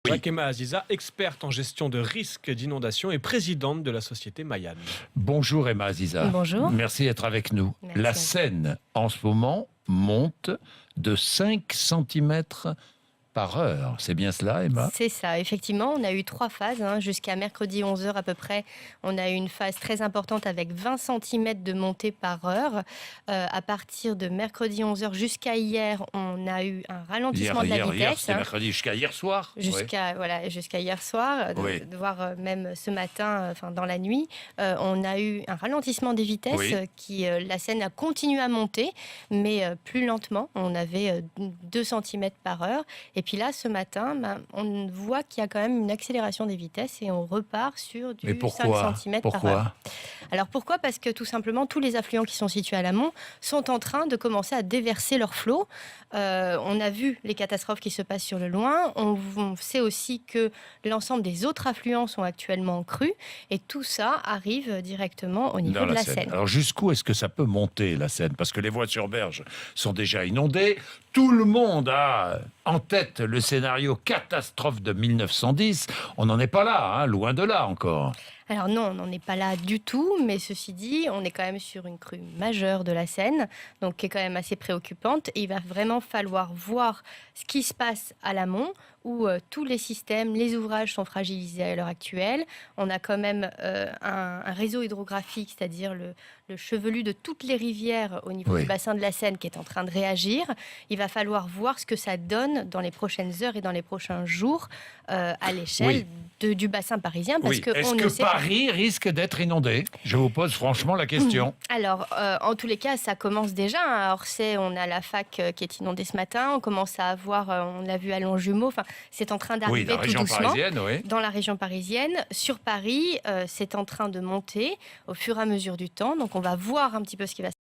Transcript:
Jacques Emma Aziza, experte en gestion de risques d'inondation et présidente de la société Mayan. Bonjour Emma Aziza. Bonjour. Merci d'être avec nous. Merci La à vous. Seine, en ce moment, monte de 5 cm par heure. C'est bien cela, Emma? C'est ça, effectivement, on a eu 3 phases. Jusqu'à mercredi 11h à peu près, on a eu une phase très importante avec 20 cm de montée par heure. À partir de mercredi 11h jusqu'à hier, on a eu un ralentissement de la Hier, vitesse. c'était mercredi jusqu'à hier soir. Jusqu'à hier soir, Oui. voire même ce matin, dans la nuit, on a eu un ralentissement des vitesses Oui. la Seine a continué à monter, mais plus lentement. On avait 2 cm par heure. Et puis là, ce matin, on voit qu'il y a quand même une accélération des vitesses et on repart sur du Mais 5 pourquoi? cm par heure. Alors pourquoi? Parce que tout simplement, tous les affluents qui sont situés à l'amont sont en train de commencer à déverser leur flot. On a vu les catastrophes qui se passent sur le loin. On sait aussi que l'ensemble des autres affluents sont actuellement en crue. Et tout ça arrive directement au niveau Dans de la Seine. Alors jusqu'où est-ce que ça peut monter, la Seine? Parce que les voies sur berge sont déjà inondées. Tout le monde a en tête le scénario catastrophe de 1910. On n'en est pas là, loin de là encore. Alors non, on n'en est pas là du tout, mais ceci dit, on est quand même sur une crue majeure de la Seine, donc qui est quand même assez préoccupante. Et il va vraiment falloir voir ce qui se passe à l'amont, où tous les systèmes, les ouvrages sont fragilisés à l'heure actuelle. On a quand même un réseau hydrographique, c'est-à-dire le chevelu de toutes les rivières au niveau du bassin de la Seine qui est en train de réagir. Il va falloir voir ce que ça donne dans les prochaines heures et dans les prochains jours à l'échelle du bassin parisien. Parce que Est-ce que Paris risque d'être inondé? Je vous pose franchement la question. Alors, en tous les cas, ça commence déjà. À Orsay, on a la fac qui est inondée ce matin. On commence à avoir, on l'a vu à Longjumeau, c'est en train d'arriver tout doucement. Dans la région parisienne. Sur Paris, c'est en train de monter au fur et à mesure du temps. Donc, on va voir un petit peu ce qui va se